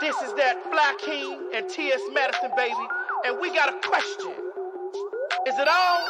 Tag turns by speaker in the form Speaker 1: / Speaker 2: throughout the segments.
Speaker 1: This is that Flykingi and T.S. Madison, baby. And we got a question. Is it on?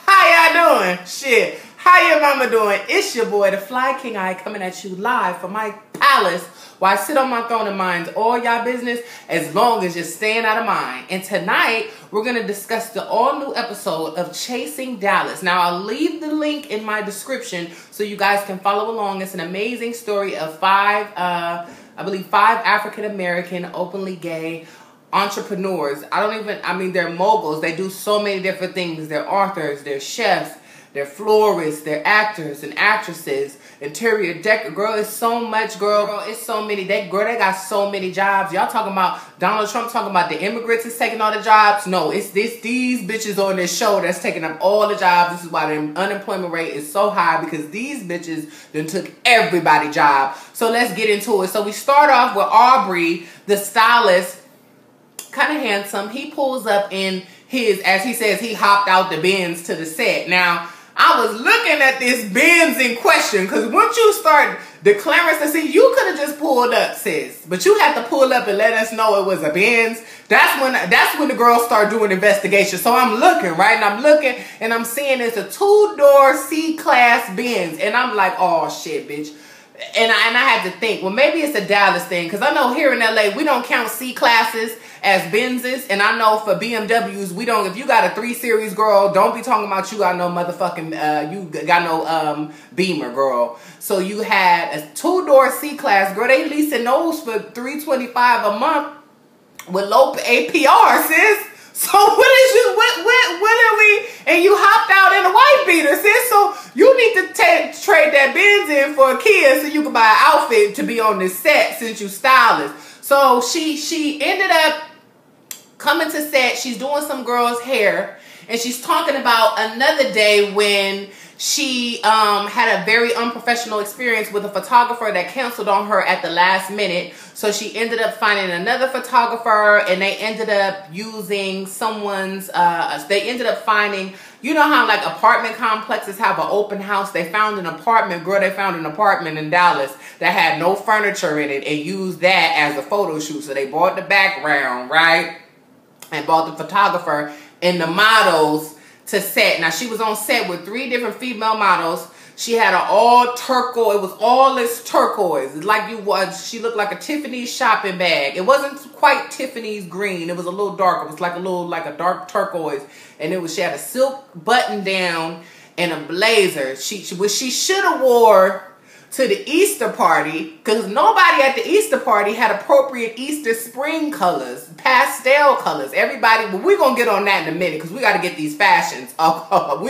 Speaker 2: How y'all doing? Shit. How your mama doing? It's your boy, the Flykingi, coming at you live from my palace while I sit on my throne and mind all y'all business as long as you're staying out of mine. And tonight, we're going to discuss the all-new episode of Chasing Dallas. Now, I'll leave the link in my description so you guys can follow along. It's an amazing story of five African-American, openly gay entrepreneurs. They're moguls. They do so many different things. They're authors, they're chefs, they're florists, they're actors and actresses, interior decor. Girl, it's so much, girl. It's so many. They got so many jobs. Y'all talking about Donald Trump talking about the immigrants is taking all the jobs? No, it's these bitches on this show that's taking up all the jobs. This is why the unemployment rate is so high, because these bitches done took everybody's job. So let's get into it. So we start off with Aubrey, the stylist, kind of handsome. He pulls up in his, as he says, he hopped out the Benz to the set. Now, I was looking at this Benz in question, because once you start declaring to see, you could have just pulled up, sis. But you had to pull up and let us know it was a Benz. That's when the girls start doing investigation. So I'm looking, right? And I'm looking and I'm seeing it's a 2-door C-Class Benz. And I'm like, oh shit, bitch. And I had to think, well, maybe it's a Dallas thing, because I know here in LA, we don't count C-Classes as Benzes, and I know for BMWs, we don't. If you got a 3 Series, girl, don't be talking about you got no motherfucking, you got no Beamer, girl. So you had a 2-door C-Class, girl. They leasing those for $325 a month with low APR, sis. So what are we? And you hopped out in a white beater, sis. So you need to trade that Benz in for a Kia so you can buy an outfit to be on this set since you stylist. So she ended up coming to set. She's doing some girl's hair, and she's talking about another day when she had a very unprofessional experience with a photographer that canceled on her at the last minute. So she ended up finding another photographer, and they ended up using someone's, they ended up finding, you know how like apartment complexes have an open house? They found an apartment, girl, they found an apartment in Dallas that had no furniture in it and used that as a photo shoot. So they bought the background, right? And bought the photographer and the models to set. Now, she was on set with 3 different female models. She had an all turquoise. It was all this turquoise. It's like she looked like a Tiffany's shopping bag. It wasn't quite Tiffany's green. It was a little dark. It was like a dark turquoise. And she had a silk button down and a blazer. She should have wore to the Easter party, because nobody at the Easter party had appropriate Easter spring colors, pastel colors. Everybody, but we're going to get on that in a minute, because we got to get these fashions.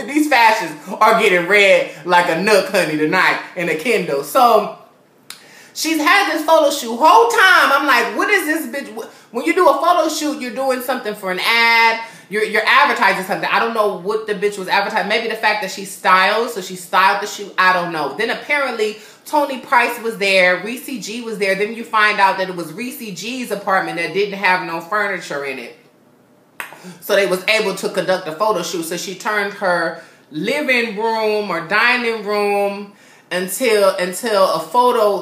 Speaker 2: These fashions are getting read like a Nook, honey, tonight in a Kindle. So she's had this photo shoot. Whole time, I'm like, what is this bitch? When you do a photo shoot, you're doing something for an ad. You're advertising something. I don't know what the bitch was advertising. Maybe the fact that she styles, so she styled the shoot. I don't know. Then apparently Tony Price was there. Reese G was there. Then you find out that it was Reese G's apartment that didn't have no furniture in it. So they was able to conduct a photo shoot. So she turned her living room or dining room into a photo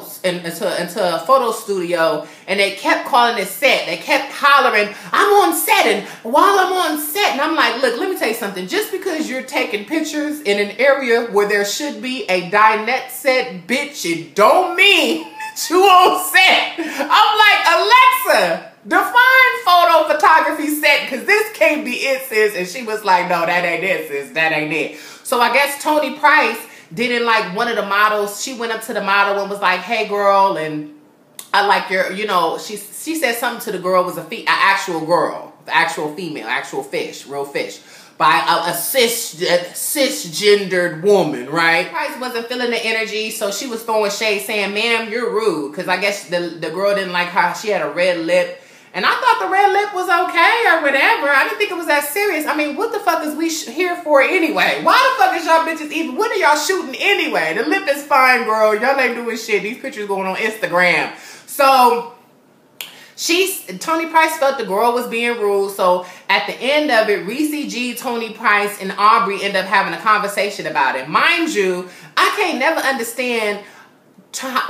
Speaker 2: studio, and they kept calling it set. They kept hollering, I'm on set, and while I'm on set, and I'm like, look, let me tell you something. Just because you're taking pictures in an area where there should be a dinette set, bitch, it don't mean that you on set. I'm like, Alexa, define photo photography set, because this can't be it, sis. And she was like, no, that ain't it, sis. That ain't it. So I guess Tony Price didn't like one of the models. She went up to the model and was like, hey girl, and I like your, you know, she said something to the girl, was an actual girl, actual female, actual fish, real fish, by a cisgendered woman, right? Price wasn't feeling the energy, so she was throwing shade saying, ma'am, you're rude, because I guess the girl didn't like how she had a red lip. And I thought the red lip was okay or whatever. I didn't think it was that serious. I mean, what the fuck is we here for anyway? Why the fuck is y'all bitches even? What are y'all shooting anyway? The lip is fine, girl. Y'all ain't doing shit. These pictures going on Instagram. So Tony Price felt the girl was being rude. So at the end of it, Reese G, Tony Price, and Aubrey end up having a conversation about it. Mind you, I can't never understand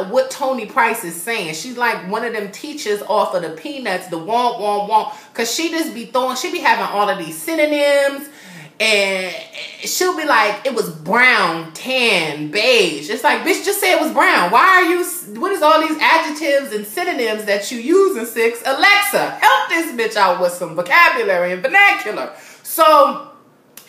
Speaker 2: what Tony Price is saying. She's like one of them teachers off of the Peanuts, the womp. Cause she just be she be having all of these synonyms. And she'll be like, it was brown, tan, beige. It's like, bitch, just say it was brown. Why are you, what is all these adjectives and synonyms that you use in 6? Alexa, help this bitch out with some vocabulary and vernacular. So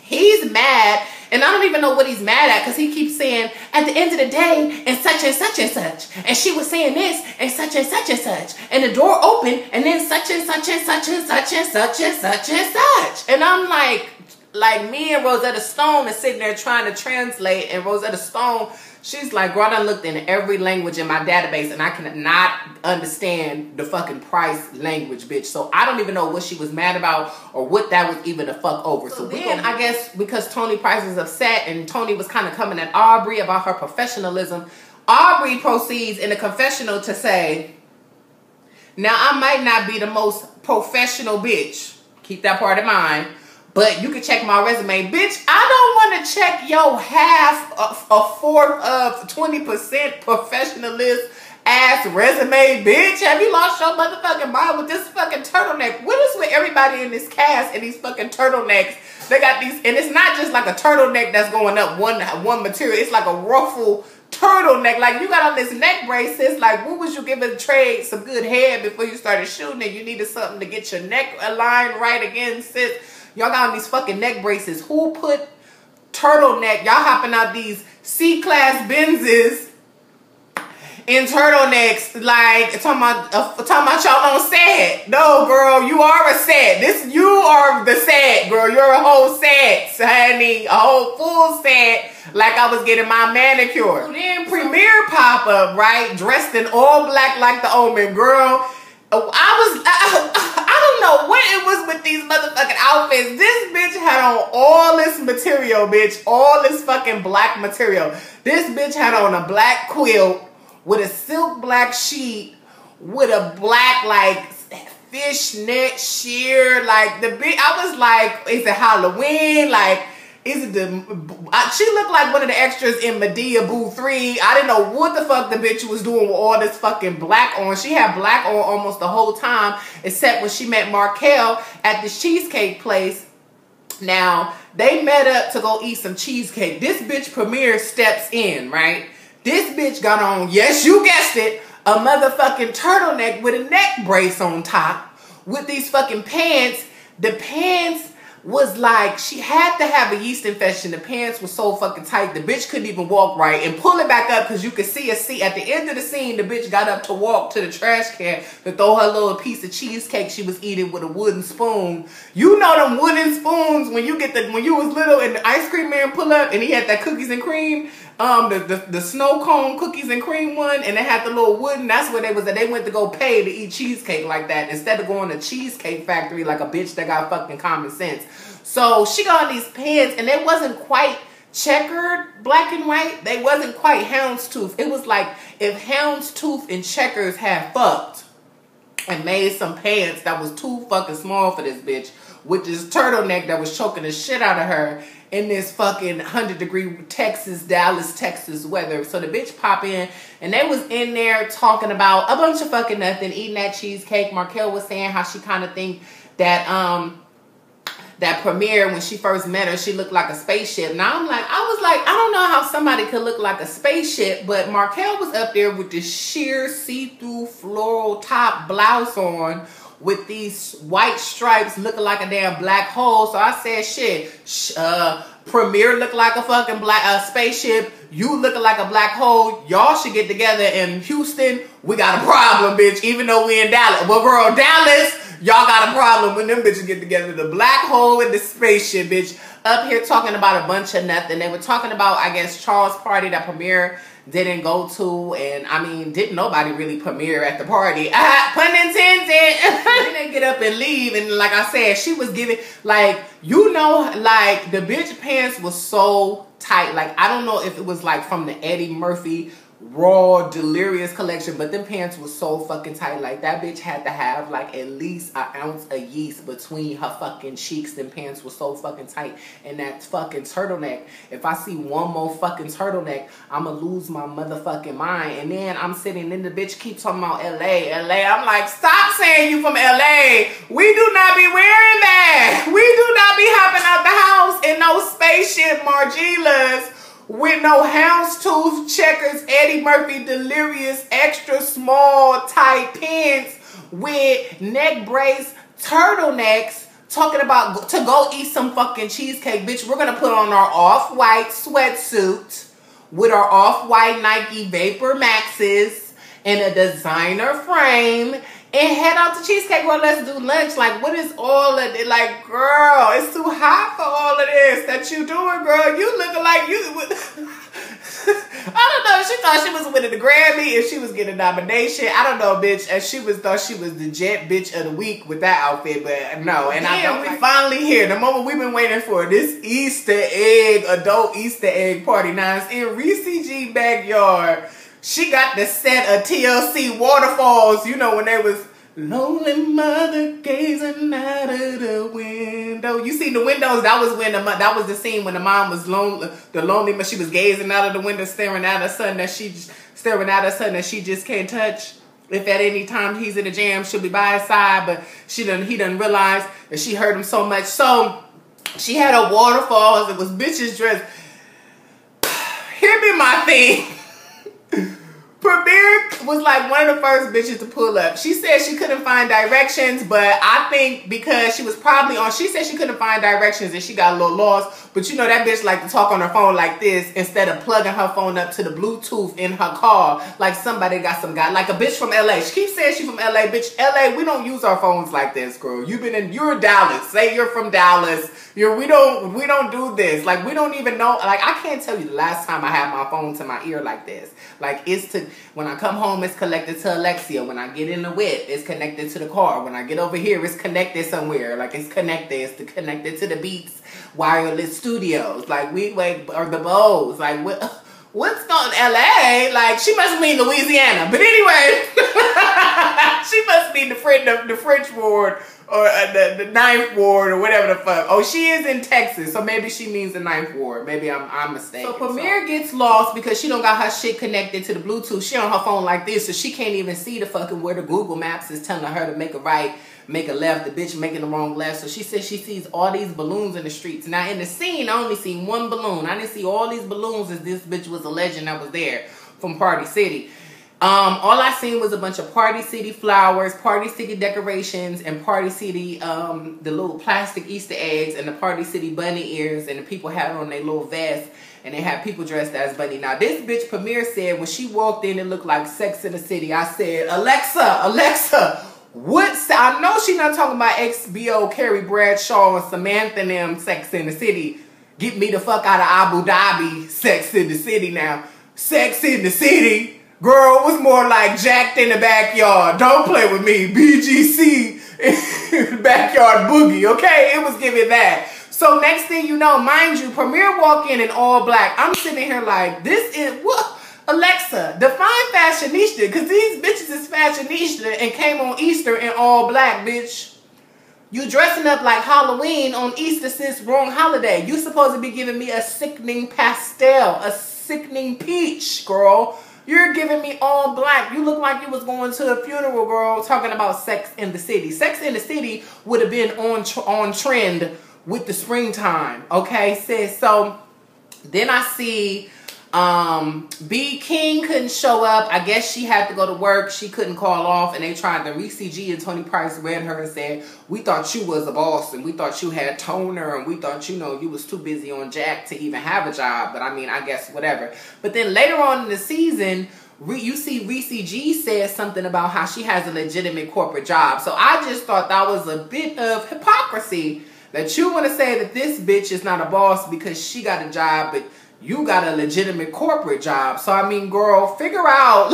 Speaker 2: he's mad, and I don't even know what he's mad at, because he keeps saying, at the end of the day, and such and such and such. And she was saying this, and such and such and such. And the door opened, and then such and such and such and such and such and such and such. And I'm like me and Rosetta Stone is sitting there trying to translate, and Rosetta Stone, she's like, girl, I done looked in every language in my database, and I cannot understand the fucking Price language, bitch. So I don't even know what she was mad about or what that was even the fuck over. So then, I guess, because Tony Price is upset, and Tony was kind of coming at Aubrey about her professionalism, Aubrey proceeds in a confessional to say, now I might not be the most professional bitch. Keep that part in mind. But you can check my resume. Bitch, I don't want to check your half, a fourth of 20% professionalist ass resume, bitch. Have you lost your motherfucking mind with this fucking turtleneck? What is with everybody in this cast and these fucking turtlenecks? They got these, and it's not just like a turtleneck that's going up one material. It's like a ruffle turtleneck. Like, you got on this neck braces. Like, what was you giving Trey some good head before you started shooting it? You needed something to get your neck aligned right again, sis. Y'all got on these fucking neck braces. Who put turtleneck? Y'all hopping out these C-class Benzes in turtlenecks, like talking about y'all on set. No, girl, you are a set. You are the set, girl. You're a whole set, honey. A whole full set. Like I was getting my manicure. So then Premiere pop up, right? Dressed in all black like the Omen, girl. I don't know what it was with these motherfucking outfits. This bitch had on all this material, bitch. All this fucking black material. This bitch had on a black quilt with a silk black sheet with a black, like, fishnet sheer. Like, I was like, is it Halloween? Like, is it she looked like one of the extras in Medea Boo 3. I didn't know what the fuck the bitch was doing with all this fucking black on. She had black on almost the whole time, except when she met Markel at this cheesecake place. Now, they met up to go eat some cheesecake. This bitch Premiere steps in, right? This bitch got on, yes, you guessed it, a motherfucking turtleneck with a neck brace on top with these fucking pants. The pants was like, she had to have a yeast infection. The pants were so fucking tight, the bitch couldn't even walk right. And pull it back up because you could see at the end of the scene, the bitch got up to walk to the trash can to throw her little piece of cheesecake she was eating with a wooden spoon. You know them wooden spoons when you was little and the ice cream man pull up and he had that cookies and cream, the snow cone cookies and cream one, and they had the little wooden. That's where they was at. They went to go pay to eat cheesecake like that instead of going to Cheesecake Factory like a bitch that got fucking common sense. So she got on these pants, and they wasn't quite checkered black and white. They wasn't quite houndstooth. It was like if houndstooth and checkers had fucked and made some pants that was too fucking small for this bitch, with this turtleneck that was choking the shit out of her in this fucking 100-degree Dallas, Texas weather. So the bitch pop in, and they was in there talking about a bunch of fucking nothing, eating that cheesecake. Markel was saying how she kind of think that that Premiere, when she first met her, she looked like a spaceship. Now I was like, I don't know how somebody could look like a spaceship, but Markel was up there with this sheer see-through floral top blouse on with these white stripes looking like a damn black hole. So I said, shit, Premiere looked like a fucking spaceship. You looking like a black hole. Y'all should get together in Houston. We got a problem, bitch, even though we in Dallas. Well, girl, Dallas, y'all got a problem when them bitches get together. The black hole and the spaceship, bitch. Up here talking about a bunch of nothing. They were talking about, I guess, Charles' party that Premiere didn't go to. And, I mean, didn't nobody really premiere at the party. Pun intended. Then they get up and leave. And like I said, she was giving, like, you know, like, the bitch pants was so tight. Like, I don't know if it was, like, from the Eddie Murphy raw, delirious collection. But them pants was so fucking tight. Like, that bitch had to have, like, at least an ounce of yeast between her fucking cheeks. Them pants was so fucking tight. And that fucking turtleneck. If I see one more fucking turtleneck, I'ma lose my motherfucking mind. And then I'm sitting and the bitch keeps talking about LA. I'm like, stop saying you from LA. We do not be wearing that. We do not be hopping out the house in no spaceship Margielas with no houndstooth checkers, Eddie Murphy delirious, extra small tight pants with neck brace turtlenecks, talking about to go eat some fucking cheesecake. Bitch, we're gonna put on our off-white sweatsuit with our off-white Nike Vapor Maxes and a designer frame and head out to Cheesecake World. Let's do lunch. Like, what is all of it? Like, girl, it's too hot for all of this that you doing, girl. You looking like you... I don't know. She thought she was winning the Grammy and she was getting a nomination. I don't know, bitch. And she thought she was the Jet Bitch of the Week with that outfit, but no. And we finally here. The moment we've been waiting for, this Easter egg, adult Easter egg party. Now it's in Reese G backyard. She got the set of TLC waterfalls. You know when they was lonely mother gazing out of the window. You see the windows. That was the scene when the mom was lonely. The lonely mother. She was gazing out of the window, staring at her son that she just can't touch. If at any time he's in a jam, she'll be by his side. But he done realize that she hurt him so much. So she had a waterfalls. It was bitches dressed. Here be my thing. Premier was like one of the first bitches to pull up. She said she couldn't find directions, but I think because she was probably on, she said she couldn't find directions and she got a little lost. But you know that bitch like to talk on her phone like this instead of plugging her phone up to the Bluetooth in her car like somebody got some guy, like a bitch from LA. She keeps saying she from LA. Bitch, LA, we don't use our phones like this, girl. You're Dallas. Say you're from Dallas. We don't do this. Like, we don't even know. Like, I can't tell you the last time I had my phone to my ear like this. Like, when I come home, it's connected to Alexia. When I get in the whip, it's connected to the car. When I get over here, it's connected somewhere. Like, it's connected to the Beats wireless studios. Like, or the Bose. Like, what's going on LA? Like, she must mean Louisiana. But anyway, she must mean the French ward or the Ninth Ward or whatever the fuck. Oh, she is in Texas, so maybe she means the Ninth Ward. Maybe I'm mistaken. So Premier gets lost because she don't got her shit connected to the Bluetooth. She on her phone like this, so she can't even see the fucking where the Google Maps is telling her to make a right, make a left. The bitch making the wrong left. So she says she sees all these balloons in the streets. Now in the scene, I only seen one balloon. I didn't see all these balloons as this bitch was a legend that was there from Party City. All I seen was a bunch of Party City flowers, Party City decorations, and Party City, the little plastic Easter eggs, and the Party City bunny ears, and the people had on their little vests, and they had people dressed as bunny. Now, this bitch Premier said when she walked in, it looked like Sex in the City. I said, Alexa, I know she not talking about XBO, Carrie Bradshaw, and Samantha and them Sex in the City. Get me the fuck out of Abu Dhabi, Sex in the City now. Sex in the City. Girl, it was more like Jacked in the Backyard. Don't play with me. BGC Backyard Boogie, okay? It was giving that. So next thing you know, mind you, Premier walk in all black. I'm sitting here like, this is, what? Alexa, define fashionista, because these bitches is fashionista and came on Easter in all black, bitch. You dressing up like Halloween on Easter, sis, wrong holiday. You supposed to be giving me a sickening pastel, a sickening peach, girl. You're giving me all black. You look like you was going to a funeral, girl, talking about Sex in the City. Sex in the City would have been on trend with the springtime, okay, sis? So then I see B. King couldn't show up. I guess she had to go to work. She couldn't call off, and they tried to Reese G and Tony Price read her and said, we thought you was a boss, and we thought you had toner, and we thought, you know, you was too busy on Jack to even have a job. But I mean, I guess whatever. But then later on in the season, you see Reese G says something about how she has a legitimate corporate job. So I just thought that was a bit of hypocrisy that you want to say that this bitch is not a boss because she got a job, but you got a legitimate corporate job. So, I mean, girl, figure out.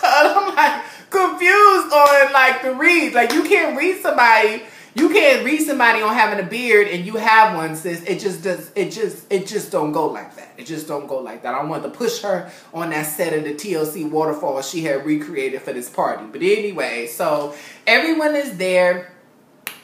Speaker 2: I'm like confused on like the read. Like, you can't read somebody You can't read somebody on having a beard and you have one, sis. It just don't go like that. It just don't go like that. I wanted to push her on that set of the TLC waterfall she had recreated for this party. But anyway, so everyone is there.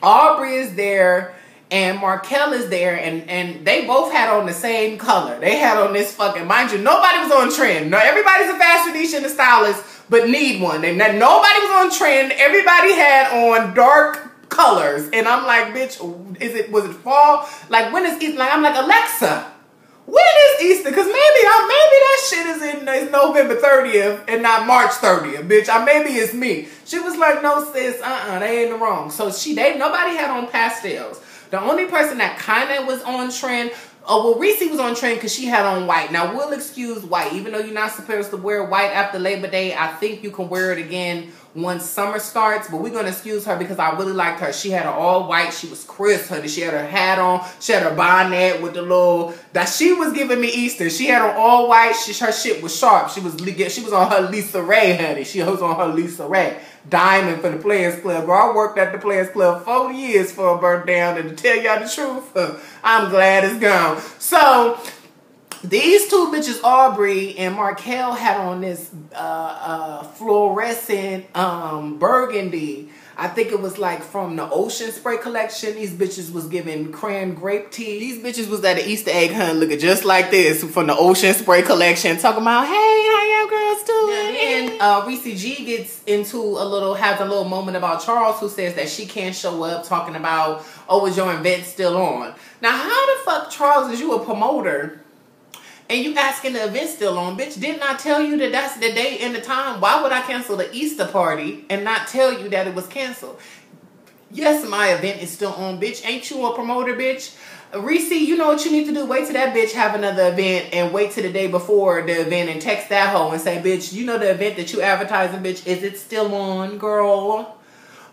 Speaker 2: Aubrey is there. And Markel is there, and they both had on the same color. They had on this fucking, mind you, nobody was on trend. No, everybody's a fashionista and a stylist, but need one. Nobody was on trend. Everybody had on dark colors, and I'm like, bitch, was it fall? Like, when is Easter? Like, I'm like, Alexa, when is Easter? Because maybe that shit is November 30th and not March 30th, bitch. Maybe it's me. She was like, no, sis, they ain't wrong. So nobody had on pastels. The only person that kind of was on trend, Reese was on trend because she had on white. Now, we'll excuse white. Even though you're not supposed to wear white after Labor Day, I think you can wear it again once summer starts. But we're going to excuse her because I really liked her. She had her all white. She was crisp, honey. She had her hat on. She had her bonnet with the little... She was giving me Easter. She had on all white. Her shit was sharp. She was on her Lisa Ray, honey. She was on her Lisa Ray. Diamond for the Players Club. Girl, I worked at the Players Club 4 years for a burnt down, and to tell y'all the truth, I'm glad it's gone. So, these two bitches, Aubrey and Markel, had on this fluorescent burgundy. I think it was like from the Ocean Spray collection. These bitches was giving cran grape tea. These bitches was at the Easter egg hunt looking just like this from the Ocean Spray collection. Talking about, hey, how y'all girls doing? And Reese G gets into has a little moment about Charles, who says that she can't show up, talking about, oh, is your event still on? Now, how the fuck, Charles, is you a promoter and you asking the event still on? Bitch, didn't I tell you that that's the day and the time? Why would I cancel the Easter party and not tell you that it was canceled? Yes, my event is still on, bitch. Ain't you a promoter, bitch? Reese, you know what you need to do? Wait till that bitch have another event and wait till the day before the event and text that hoe and say, bitch, you know the event that you advertising, bitch, is it still on, girl?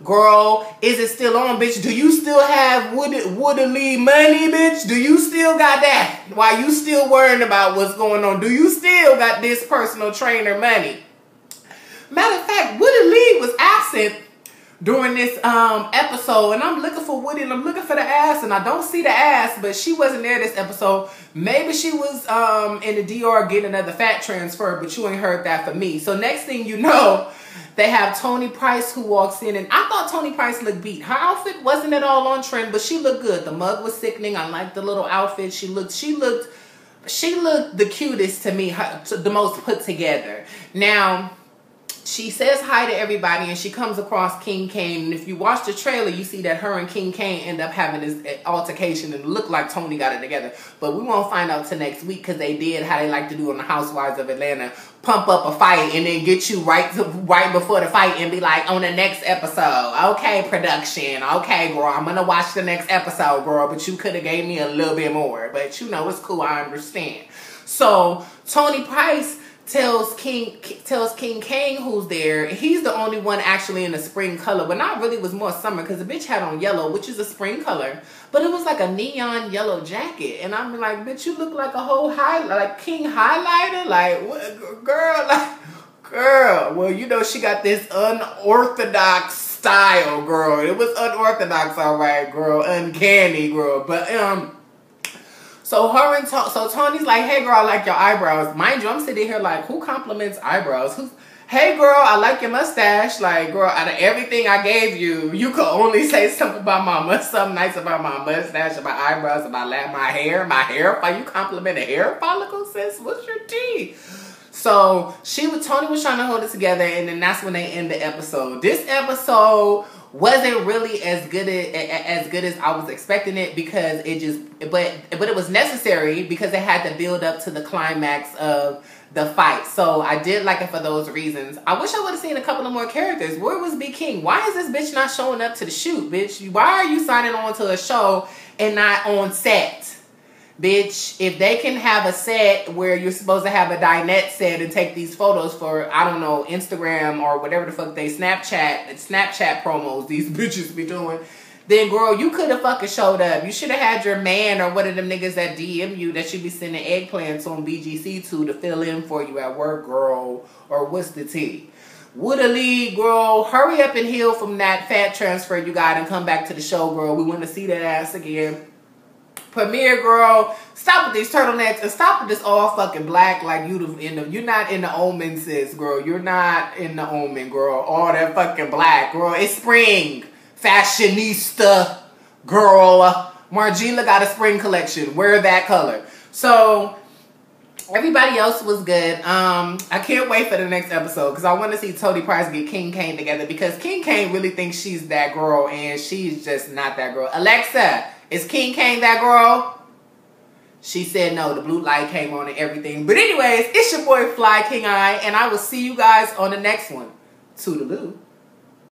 Speaker 2: Girl, is it still on, bitch? Do you still have Woodley money, bitch? Do you still got that? Why you still worrying about what's going on? Do you still got this personal trainer money? Matter of fact, Woodley was absent during this episode, and I'm looking for Woody and I'm looking for the ass, and I don't see the ass, but she wasn't there this episode. Maybe she was in the DR getting another fat transfer, but you ain't heard that from me. So next thing you know, they have Tony Price who walks in, and I thought Tony Price looked beat. Her outfit wasn't at all on trend, but she looked good. The mug was sickening. I liked the little outfit. She looked the cutest to me, the most put together. Now, she says hi to everybody, and she comes across King Kane. And if you watch the trailer, you see that her and King Kane end up having this altercation, and it looked like Tony got it together. But we won't find out till next week, because they did how they like to do on the Housewives of Atlanta. Pump up a fight and then get you right before the fight and be like, on the next episode. Okay, production. Okay, girl, I'm going to watch the next episode, girl. But you could have gave me a little bit more. But you know, it's cool. I understand. So, Tony Price tells King Kane, who's there, he's the only one actually in the spring color, but not really, was more summer, because the bitch had on yellow, which is a spring color, but it was like a neon yellow jacket, and I'm like, bitch, you look like a whole like King highlighter, like, what, girl, well, you know, she got this unorthodox style, girl. It was unorthodox, all right, girl, uncanny, girl, but so Tony's like, hey girl, I like your eyebrows. Mind you, I'm sitting here like, who compliments eyebrows? Hey girl, I like your mustache. Like, girl, out of everything I gave you, you could only say something nice about my mustache, about eyebrows, about my hair. Why you compliment a hair follicle, sis? What's your tea? So Tony was trying to hold it together, and then that's when they end the episode. This episode wasn't really as good as I was expecting it, because but it was necessary because it had to build up to the climax of the fight. So I did like it for those reasons. I wish I would have seen a couple of more characters. Where was B King? Why is this bitch not showing up to the shoot, bitch? Why are you signing on to a show and not on set? Bitch, if they can have a set where you're supposed to have a dinette set and take these photos for, I don't know, Instagram or whatever the fuck they Snapchat promos these bitches be doing, then girl, you could have fucking showed up. You should have had your man or one of them niggas that DM you that you be sending eggplants on BGC to fill in for you at work, girl, or what's the tea? Woulda Lee, girl, hurry up and heal from that fat transfer you got and come back to the show, girl. We want to see that ass again. Premier, girl, stop with these turtlenecks and stop with this all fucking black like you're not in the Omen, sis, girl. You're not in the Omen, girl. All that fucking black, girl. It's spring. Fashionista, girl. Margila got a spring collection. Wear that color. So, everybody else was good. I can't wait for the next episode because I want to see Tony Price get King Kane together because King Kane really thinks she's that girl and she's just not that girl. Alexa, is King Kane that girl? She said no. The blue light came on and everything. But anyways, it's your boy Flykingi and I will see you guys on the next one. Toodaloo.